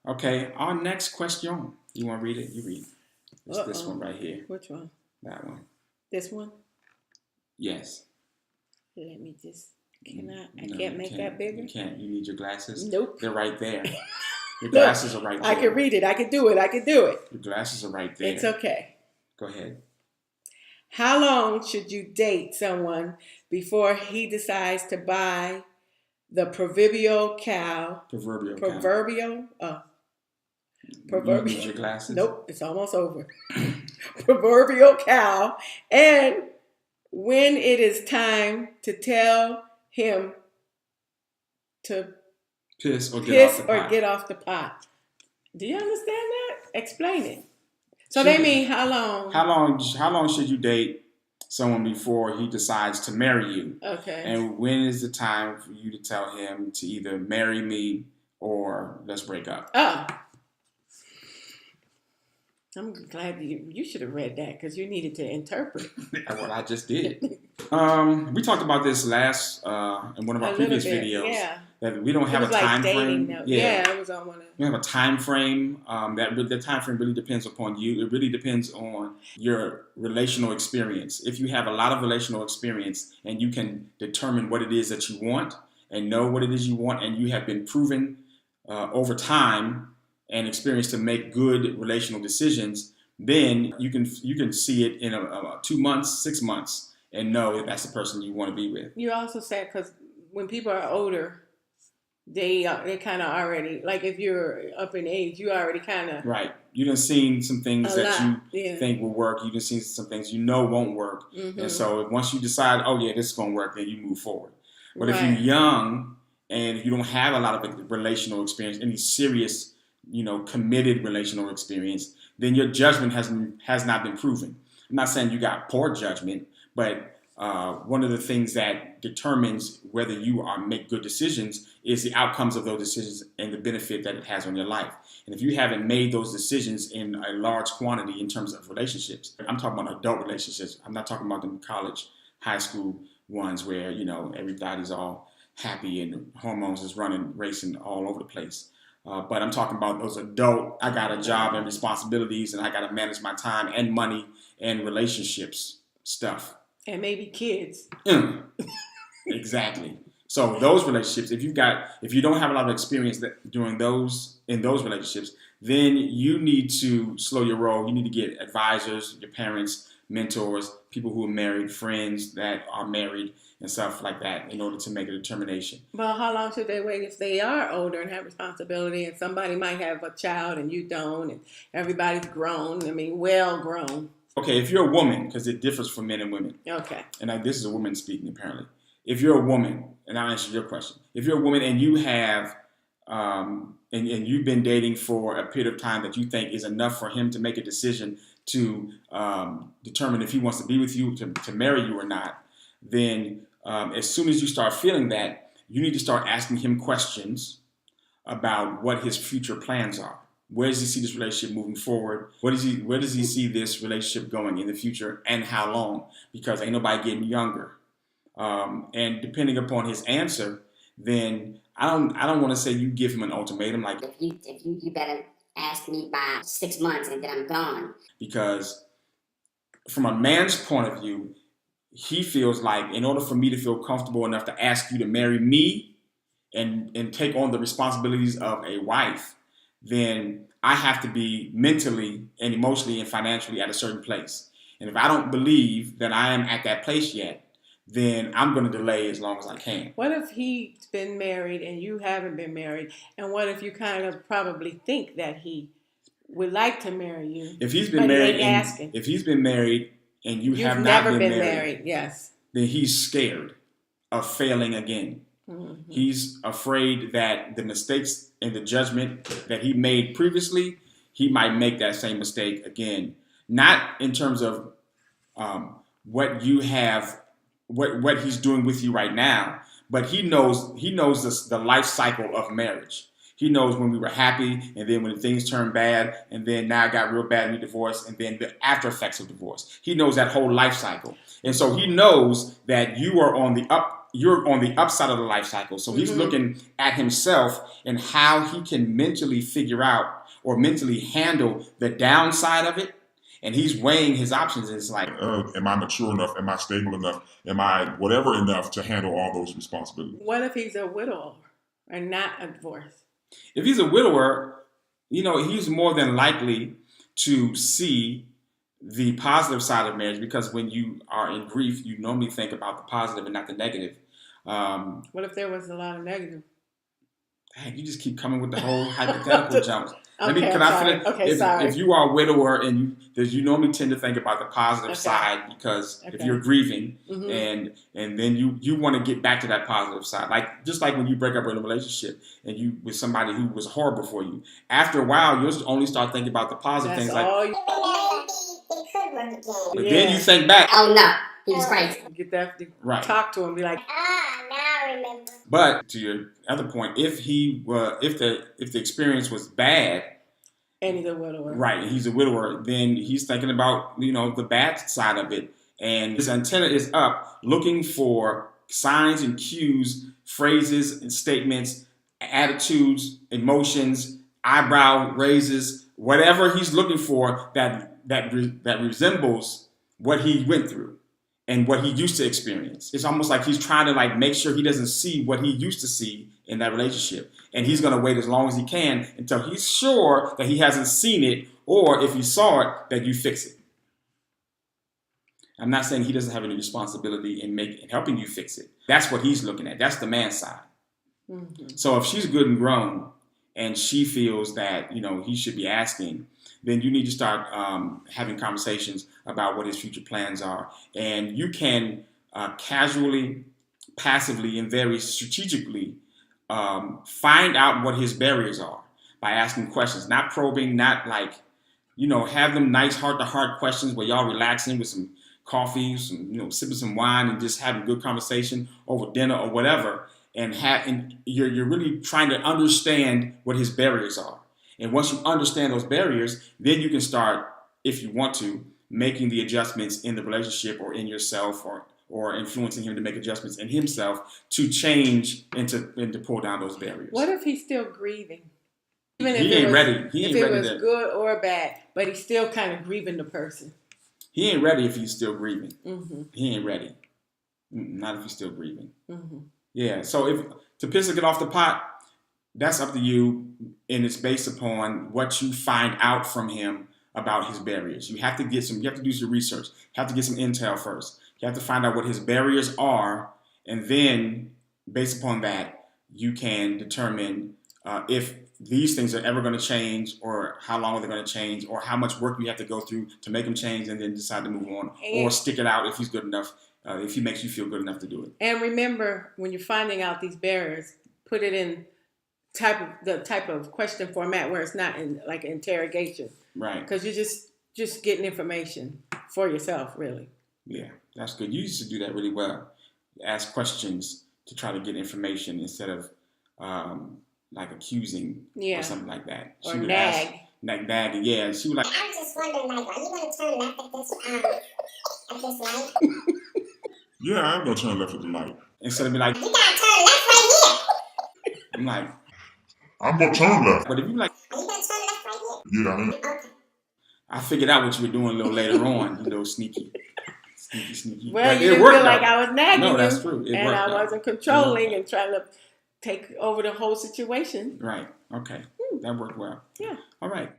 Okay, our next question. You want to read it? You read. It's this Uh-oh. one right here. Which one? That one. This one? Yes. Let me just. Can I? I No, can't you make can't. that bigger. You can't. You need your glasses. Nope. They're right there. Your Look, glasses are right there. I can read it. I can do it. I can do it. Your glasses are right there. It's okay. Go ahead. How long should you date someone before he decides to buy the proverbial cow? Proverbial. Proverbial? You need your glasses. Nope, it's almost over. Proverbial cow. And when it is time to tell him to piss or get off the pot. Do you understand that? Explain it. So they mean how long? How long should you date someone before he decides to marry you? Okay. And when is the time for you to tell him to either marry me or let's break up? Oh. I'm glad you should have read that because you needed to interpret. Well, I just did. We talked about this last in one of our previous videos. Yeah. That we don't have a time frame. Yeah, it was on one of. We have a time frame. The time frame really depends upon you. It really depends on your relational experience. If you have a lot of relational experience and you can determine what it is that you want and know what it is you want, and you have been proven over time and experience to make good relational decisions, then you can see it in 2 months, 6 months, and know that that's the person you want to be with. You also said because when people are older, they kind of already, like if you're up in age, you already kind of right. You done seen some things that you think will work. You done seen some things you know won't work, and so once you decide, oh yeah, this is gonna work, then you move forward. But if you're young and you don't have a lot of relational experience, any serious committed relational experience, then your judgment has not been proven. I'm not saying you got poor judgment, but one of the things that determines whether you make good decisions is the outcomes of those decisions and the benefit that it has on your life. And if you haven't made those decisions in a large quantity in terms of relationships, I'm talking about adult relationships. I'm not talking about the college, high school ones where everybody's all happy and hormones is racing all over the place. But I'm talking about those adult, I got a job and responsibilities and I got to manage my time and money and relationships stuff. And maybe kids. Exactly. So those relationships, if you don't have a lot of experience in those relationships, then you need to slow your roll. You need to get advisors, your parents, mentors, people who are married, friends that are married, and stuff like that in order to make a determination. Well, how long should they wait if they are older and have responsibility and somebody might have a child and you don't and everybody's grown, well grown? Okay, if you're a woman, because it differs for men and women. Okay. And this is a woman speaking apparently. If you're a woman, and I'll answer your question. If you're a woman and you have, and you've been dating for a period of time that you think is enough for him to make a decision to determine if he wants to be with you, to marry you or not, then as soon as you start feeling that, you need to start asking him questions about what his future plans are. Where does he see this relationship moving forward? Where does he see this relationship going in the future, and how long? Because ain't nobody getting younger. And depending upon his answer, then I don't want to say you give him an ultimatum like if you better ask me by 6 months and then I'm gone. Because from a man's point of view, he feels like in order for me to feel comfortable enough to ask you to marry me and take on the responsibilities of a wife, then I have to be mentally and emotionally and financially at a certain place. And if I don't believe that I am at that place yet, then I'm going to delay as long as I can. What if he's been married and you haven't been married? And what if you kind of probably think that he would like to marry you? If he's been married and you have not been married, yes, then he's scared of failing again. Mm-hmm. He's afraid that the mistakes and the judgment that he made previously, he might make that same mistake again. Not in terms of what you have, what he's doing with you right now, but he knows the life cycle of marriage. He knows when we were happy, and then when things turned bad, and then now it got real bad and we divorced, and then the after effects of divorce. He knows that whole life cycle. And so he knows that you are on the up. you're on the upside of the life cycle. So he's looking at himself and how he can mentally figure out or mentally handle the downside of it. And he's weighing his options. It's like, am I mature enough? Am I stable enough? Am I whatever enough to handle all those responsibilities? What if he's a widower and not a divorce? If he's a widower, he's more than likely to see the positive side of marriage, because when you are in grief, you normally think about the positive and not the negative. What if there was a lot of negative? Dang, you just keep coming with the whole hypothetical jumps. Okay, If you are a widower and you normally tend to think about the positive side, because if you're grieving and then you want to get back to that positive side, just like when you break up in a relationship and you with somebody who was horrible for you, after a while you'll just only start thinking about the positive things. But then you think back, oh no, he was crazy. You have to talk to him and be like, now I remember. But to your other point, if the experience was bad, and he's a widower, right, and he's a widower, then he's thinking about the bad side of it, and his antenna is up, looking for signs and cues, phrases and statements, attitudes, emotions, eyebrow raises, whatever he's looking for that resembles what he went through and what he used to experience. It's almost like he's trying to make sure he doesn't see what he used to see in that relationship. And he's going to wait as long as he can until he's sure that he hasn't seen it, or if he saw it, that you fix it. I'm not saying he doesn't have any responsibility in helping you fix it. That's what he's looking at. That's the man's side. So if she's good and grown and she feels that, he should be asking, then you need to start having conversations about what his future plans are. And you can casually, passively, and very strategically find out what his barriers are by asking questions, not probing, not have them nice heart-to-heart questions where y'all relaxing with some coffee, sipping some wine and just having good conversation over dinner or whatever. And you're really trying to understand what his barriers are. And once you understand those barriers, then you can start, if you want to, making the adjustments in the relationship or in yourself, or influencing him to make adjustments in himself to change and to pull down those barriers. What if he's still grieving? Even he ain't ready. If it was good or bad, but he's still kind of grieving the person. He ain't ready if he's still grieving. He ain't ready. Not if he's still grieving. Yeah, so to piss or get off the pot, that's up to you, and it's based upon what you find out from him about his barriers. You have to do some research. You have to get some intel first. You have to find out what his barriers are, and then based upon that, you can determine if these things are ever going to change, or how long are they going to change, or how much work you have to go through to make them change, and then decide to move on, or stick it out if he's good enough, if he makes you feel good enough to do it. And remember, when you're finding out these barriers, put it in the type of question format where it's not in like interrogation, right? Because you're just getting information for yourself, really. Yeah, that's good. You used to do that really well. Ask questions to try to get information instead of accusing or something like that. Or nag. Nag. Yeah, she was like, I was just wondering, are you going to turn left at this light? Yeah, I'm going to turn left at the light. Instead of being like, you got to turn left right here. I'm like, I'm going to turn left. But if you like, are you going to turn left right here? Yeah, I am. Okay. I figured out what you were doing a little later on, you little sneaky. Well, but you didn't feel like I was nagging you. No, that's true. And I wasn't controlling and trying to take over the whole situation. Right. Okay. That worked well. Yeah. All right.